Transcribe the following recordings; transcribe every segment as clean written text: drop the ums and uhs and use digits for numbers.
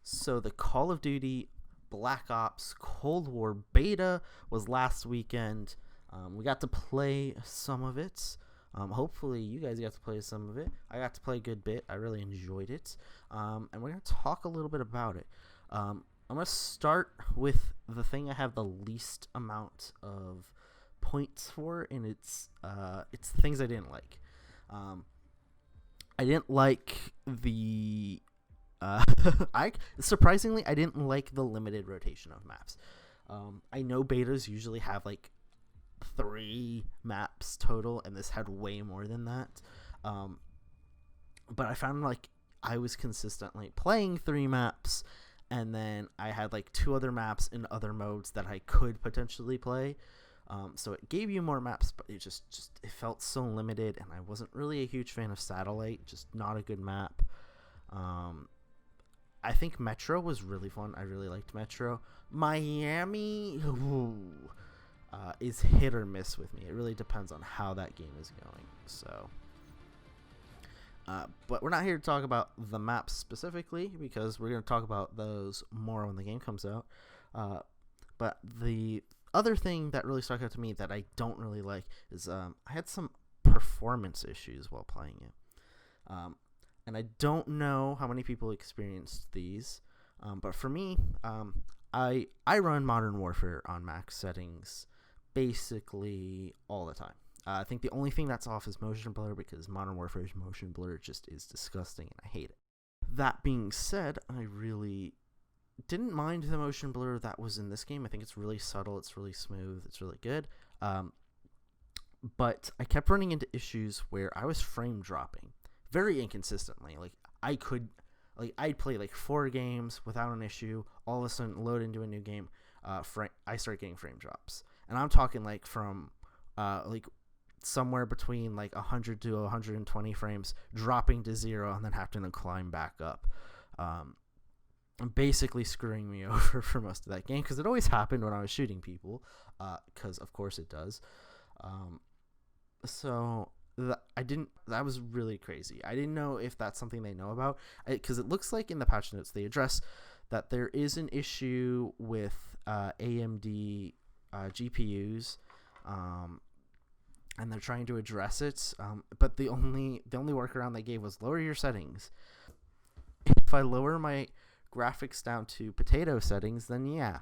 So the Call of Duty Black Ops Cold War beta was last weekend. We got to play some of it. Hopefully you guys got to play some of it. I got to play a good bit. I really enjoyed it. And we're going to talk a little bit about it. I'm going to start with the thing I have the least amount of points for, and it's the things I didn't like. I didn't like the I surprisingly I didn't like the limited rotation of maps. I know betas usually have like 3 maps total, and this had way more than that. But I found like I was consistently playing 3 maps, and then I had like 2 other maps in other modes that I could potentially play. So it gave you more maps, but it it felt so limited, and I wasn't really a huge fan of Satellite. Just not a good map. I think Metro was really fun. I really liked Metro. Miami is hit or miss with me. It really depends on how that game is going. So, but we're not here to talk about the maps specifically, because we're going to talk about those more when the game comes out. But the other thing that really stuck out to me that I don't really like is I had some performance issues while playing it. And I don't know how many people experienced these, but for me, I run Modern Warfare on max settings basically all the time. I think the only thing that's off is motion blur, because Modern Warfare's motion blur just is disgusting, and I hate it. That being said, I really didn't mind the motion blur that was in this game. I think it's really subtle, it's really smooth, it's really good. But I kept running into issues where I was frame dropping very inconsistently. I'd play like 4 games without an issue. All of a sudden, load into a new game, I start getting frame drops, and I'm talking like from like somewhere between like 100 to 120 frames, dropping to 0, and then having to climb back up. Basically screwing me over for most of that game, because it always happened when I was shooting people, because of course it does. That was really crazy. I didn't know if that's something they know about, because it looks like in the patch notes they address that there is an issue with AMD GPUs, and they're trying to address it. But the only workaround they gave was lower your settings. If I lower my graphics down to potato settings, then yeah,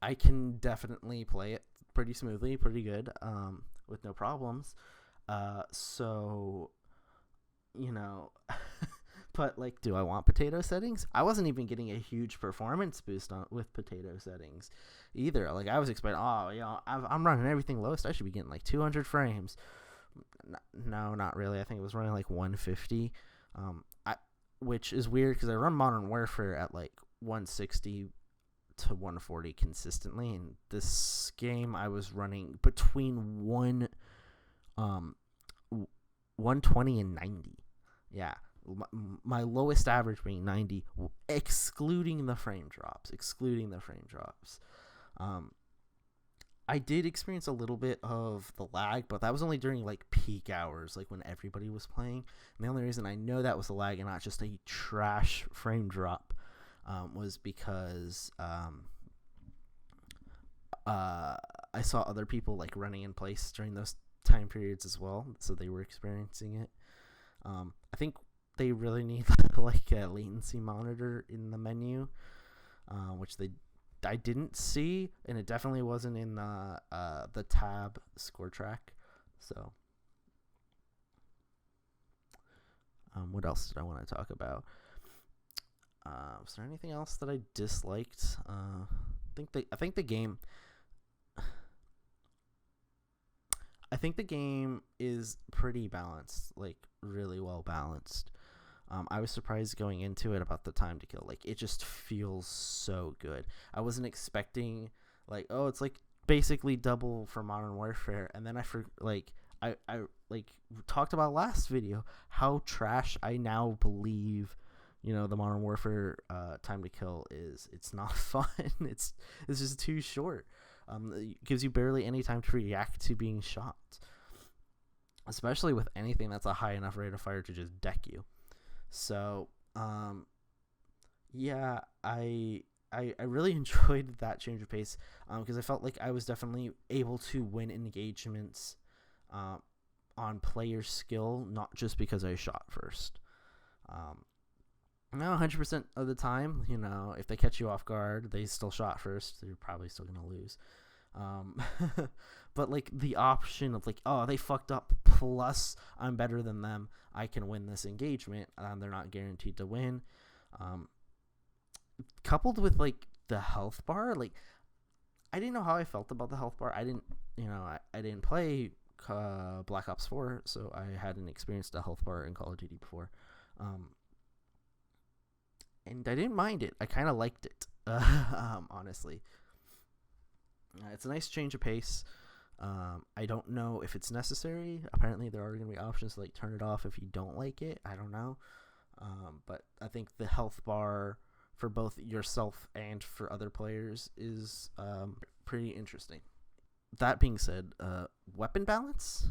I can definitely play it pretty smoothly, pretty good, with no problems. So, you know, but like, do I want potato settings? I wasn't even getting a huge performance boost with potato settings either. Like, I was expecting, I'm running everything lowest, I should be getting like 200 frames. No, not really. I think it was running like 150. Which is weird, because I run Modern Warfare at like 160 to 140 consistently. In this game, I was running between 120 and 90. Yeah, my lowest average being 90, excluding the frame drops. I did experience a little bit of the lag, but that was only during like peak hours, like when everybody was playing. And the only reason I know that was the lag and not just a trash frame drop was because I saw other people like running in place during those time periods as well, so they were experiencing it. I think they really need like a latency monitor in the menu, which I didn't see, and it definitely wasn't in the tab score track. So, what else did I want to talk about? Was there anything else that I disliked? I think the game is pretty balanced, like really well balanced. I was surprised going into it about the time to kill. Like, it just feels so good. I wasn't expecting like, oh, it's like basically double for Modern Warfare, and then I talked about last video how trash I now believe, the Modern Warfare time to kill is. It's not fun. It's just too short. It gives you barely any time to react to being shot, especially with anything that's a high enough rate of fire to just deck you. So Yeah, I really enjoyed that change of pace because I felt like I was definitely able to win engagements um, on player skill, not just because I shot first. Um, No, 100% of the time, if they catch you off guard, they still shot first. You're probably still gonna lose. Um, but like the option of like, oh, they fucked up. Plus, I'm better than them. I can win this engagement. And they're not guaranteed to win. Um, Coupled with like the health bar, like I didn't know how I felt about the health bar. I didn't, I didn't play Black Ops 4, so I hadn't experienced a health bar in Call of Duty before. Um, and I didn't mind it. I kind of liked it, honestly. It's a nice change of pace. I don't know if it's necessary. Apparently, there are going to be options to like turn it off if you don't like it. I don't know. But I think the health bar for both yourself and for other players is pretty interesting. That being said, weapon balance,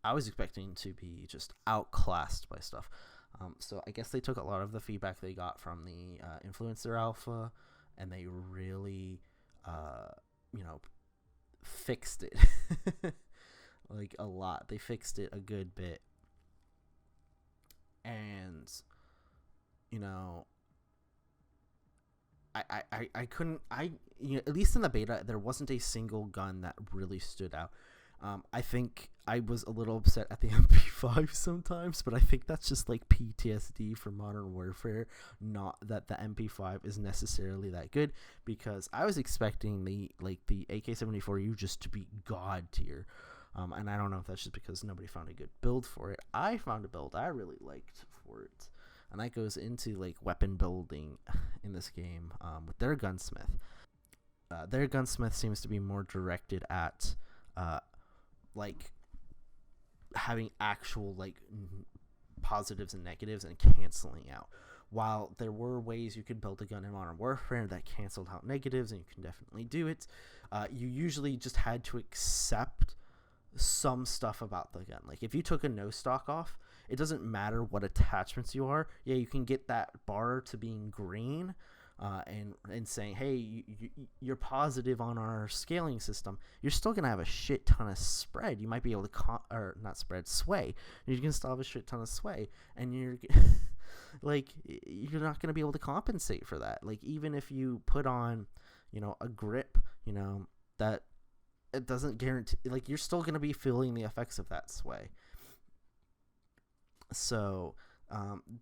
I was expecting to be just outclassed by stuff. So I guess they took a lot of the feedback they got from the influencer alpha, and they really, you know, fixed it like a lot. They fixed it a good bit, and you know, I couldn't at least in the beta there wasn't a single gun that really stood out. I think I was a little upset at the MP5 sometimes, but I think that's just like PTSD for Modern Warfare. Not that the MP5 is necessarily that good, because I was expecting the AK-74U just to be god tier. And I don't know if that's just because nobody found a good build for it. I found a build I really liked for it, and that goes into like weapon building in this game with their gunsmith. Their gunsmith seems to be more directed at like having actual like positives and negatives and canceling out. While there were ways you could build a gun in Modern Warfare that canceled out negatives, and you can definitely do it, you usually just had to accept some stuff about the gun. Like if you took a no stock off, it doesn't matter what attachments you are. Yeah, you can get that bar to being green, and saying, hey, you're positive on our scaling system. You're still gonna have a shit ton of spread. You might be able to or not spread, sway. You can still have a shit ton of sway, and you're like you're not gonna be able to compensate for that. Like even if you put on, a grip, that it doesn't guarantee. Like you're still gonna be feeling the effects of that sway. So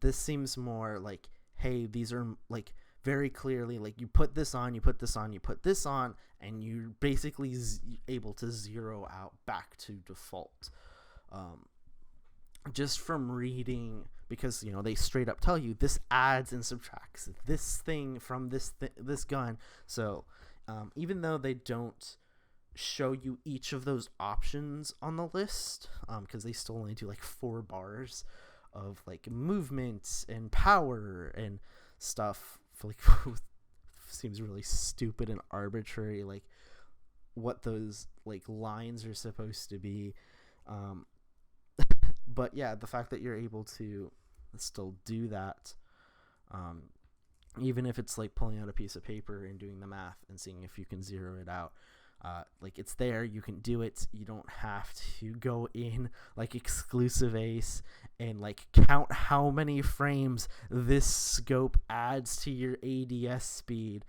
this seems more like, hey, these are like very clearly like you put this on, you put this on, you put this on, and you're basically able to zero out back to default. Just from reading, because they straight up tell you this adds and subtracts this thing from this gun. So even though they don't show you each of those options on the list, because they still only do like 4 bars of like movement and power and stuff, like seems really stupid and arbitrary, like what those like lines are supposed to be. But yeah, the fact that you're able to still do that, even if it's like pulling out a piece of paper and doing the math and seeing if you can zero it out, like it's there, you can do it. You don't have to go in like exclusive ace and like count how many frames this scope adds to your ADS speed,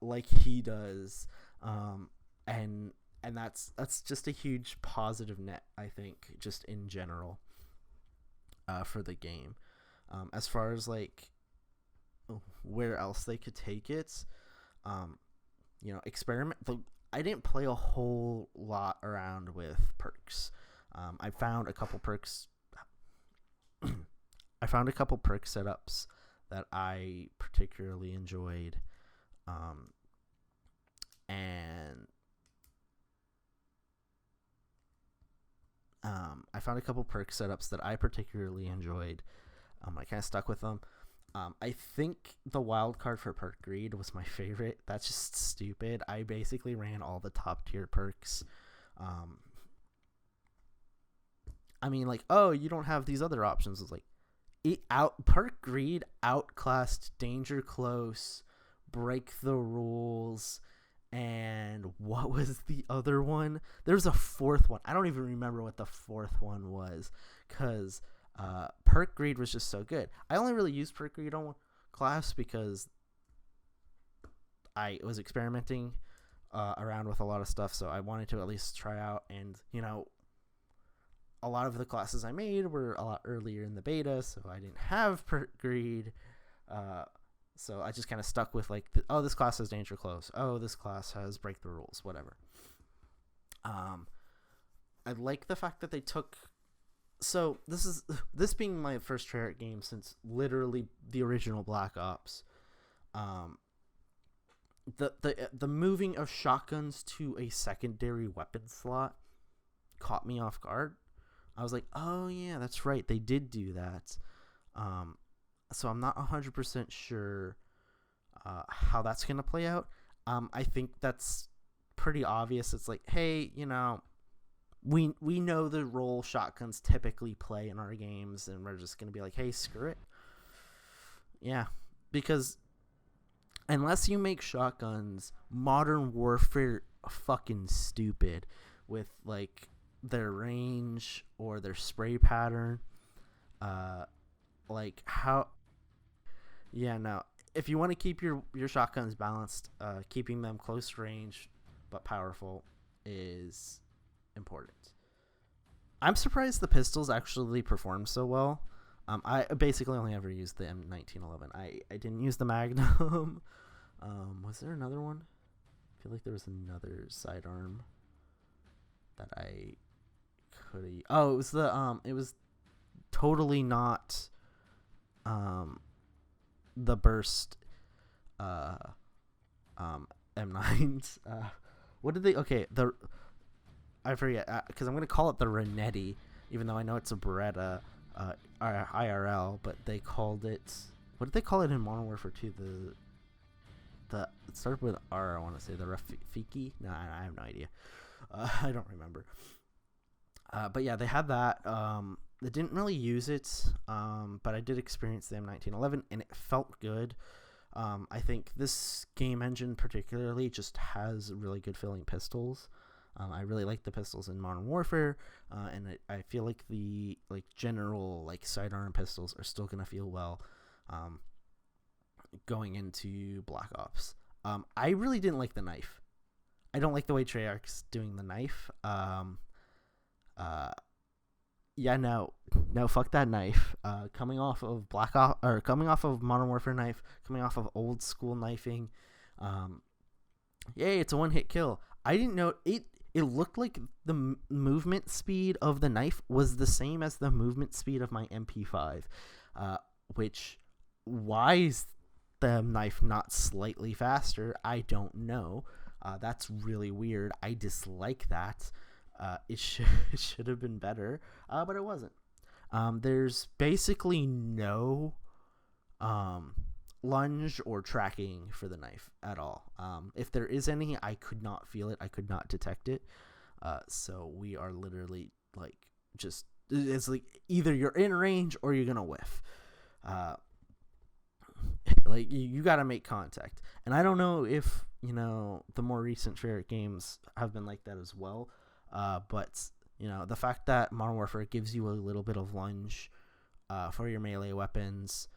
like he does. And that's just a huge positive net, I think, just in general, for the game. As far as like where else they could take it, experiment. I didn't play a whole lot around with perks. I found a couple perks. I found a couple perk setups that I particularly enjoyed, and I found a couple perk setups that I particularly enjoyed. I kind of stuck with them. I think the wild card for perk greed was my favorite. That's just stupid. I basically ran all the top tier perks. I mean, like, oh, you don't have these other options. It's like, Park Greed outclassed Danger Close, Break the Rules, and what was the other one? There's a fourth one. I don't even remember what the fourth one was, because Perk Greed was just so good. I only really used Perk Greed on class because I was experimenting around with a lot of stuff, so I wanted to at least try out. And a lot of the classes I made were a lot earlier in the beta, so I didn't have Perk Greed. So I just kind of stuck with like, this class has Danger Close. Oh, this class has Break the Rules, whatever. I like the fact that they took. So this being my first Treyarch game since literally the original Black Ops. The moving of shotguns to a secondary weapon slot caught me off guard. I was like, oh yeah, that's right, they did do that. So I'm not 100% sure how that's going to play out. I think that's pretty obvious. It's like, hey, we know the role shotguns typically play in our games, and we're just going to be like, hey, screw it. Yeah, because unless you make shotguns Modern Warfare fucking stupid with like their range or their spray pattern, like how. Yeah, no. If you want to keep your shotguns balanced, keeping them close range but powerful is important. I'm surprised the pistols actually perform so well. I basically only ever used the M1911. I didn't use the Magnum. Was there another one? I feel like there was another sidearm that I could have. Oh, it was it was totally not the burst M9s. What did they? Okay, I forget, because I'm gonna call it the Renetti, even though I know it's a Beretta IRL, but they called it. What did they call it in Modern Warfare 2? It started with R. I want to say the Rafiki. No, I have no idea. I don't remember. But yeah, they had that. They didn't really use it, but I did experience the M1911, and it felt good. I think this game engine particularly just has really good feeling pistols. I really like the pistols in Modern Warfare, and I feel like the general sidearm pistols are still gonna feel well going into Black Ops. I really didn't like the knife. I don't like the way Treyarch's doing the knife. Yeah, no, fuck that knife. Coming off of Black Ops, or coming off of Modern Warfare knife, coming off of old school knifing. Yay, it's a one-hit kill. I didn't know it. It looked like the movement speed of the knife was the same as the movement speed of my MP5, which, why is the knife not slightly faster? I don't know. That's really weird. I dislike that. It should have been better, but it wasn't. There's basically no lunge or tracking for the knife at all. If there is any, I could not feel it. I could not detect it. So we are literally just, it's like either you're in range or you're gonna whiff. You gotta make contact. And I don't know if the more recent Treyarch games have been like that as well. But the fact that Modern Warfare gives you a little bit of lunge for your melee weapons,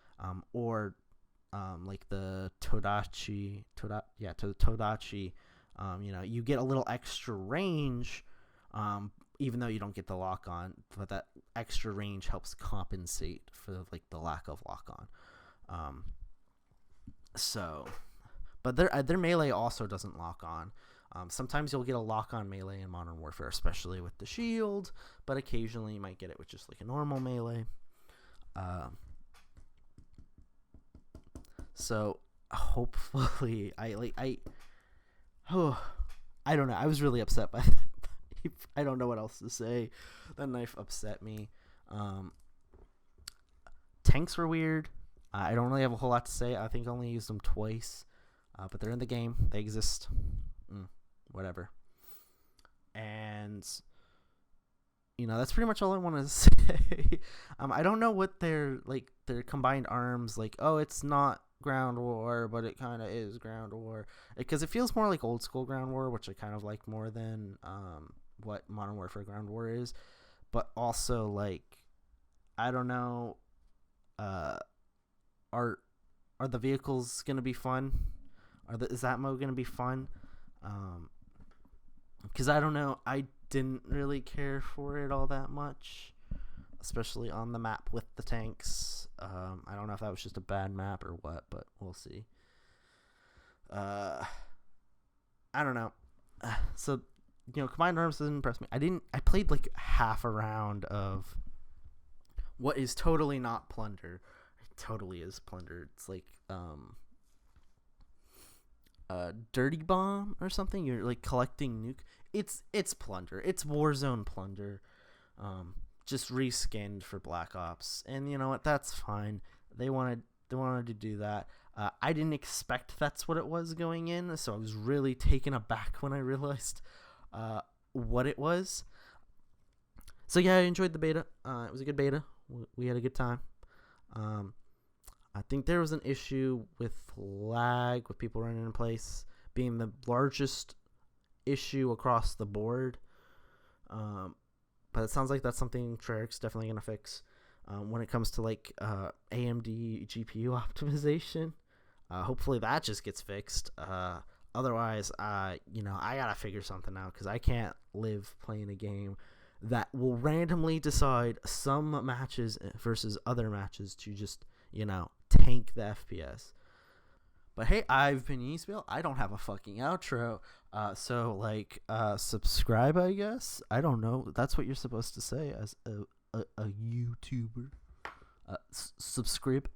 or like the Todachi, you get a little extra range, even though you don't get the lock on, but that extra range helps compensate for the lack of lock on. But their melee also doesn't lock on. Sometimes you'll get a lock-on melee in Modern Warfare, especially with the shield, but occasionally you might get it with just a normal melee. So hopefully I don't know. I was really upset by that. I don't know what else to say. That knife upset me. Tanks were weird. I don't really have a whole lot to say. I think I only used them twice, but they're in the game. They exist. Whatever. And that's pretty much all I want to say. I don't know what their combined arms, like, oh, it's not ground war, but it kind of is ground war, because it feels more like old school ground war, which I kind of like more than what Modern Warfare ground war is. But also, like, I don't know, are the vehicles gonna be fun? Is that mode gonna be fun? Because I don't know, I didn't really care for it all that much, especially on the map with the tanks. I don't know if that was just a bad map or what, but we'll see. I don't know. So, combined arms didn't impress me. I played like half a round of what is totally not plunder. It totally is plunder. It's like dirty bomb or something. You're like collecting nuke. It's plunder. It's Warzone plunder. Just reskinned for Black Ops. And you know what? That's fine. They wanted to do that. I didn't expect that's what it was going in, so I was really taken aback when I realized what it was. So yeah, I enjoyed the beta. It was a good beta. We had a good time. I think there was an issue with lag, with people running in place being the largest issue across the board. But it sounds like that's something Treyarch's definitely going to fix when it comes to like AMD GPU optimization. Hopefully that just gets fixed. Otherwise, I gotta figure something out, because I can't live playing a game that will randomly decide some matches versus other matches to just, tank the FPS. But hey, I've been Yeastbill. I don't have a fucking outro. So subscribe, I guess. I don't know. That's what you're supposed to say as a YouTuber. Subscribe.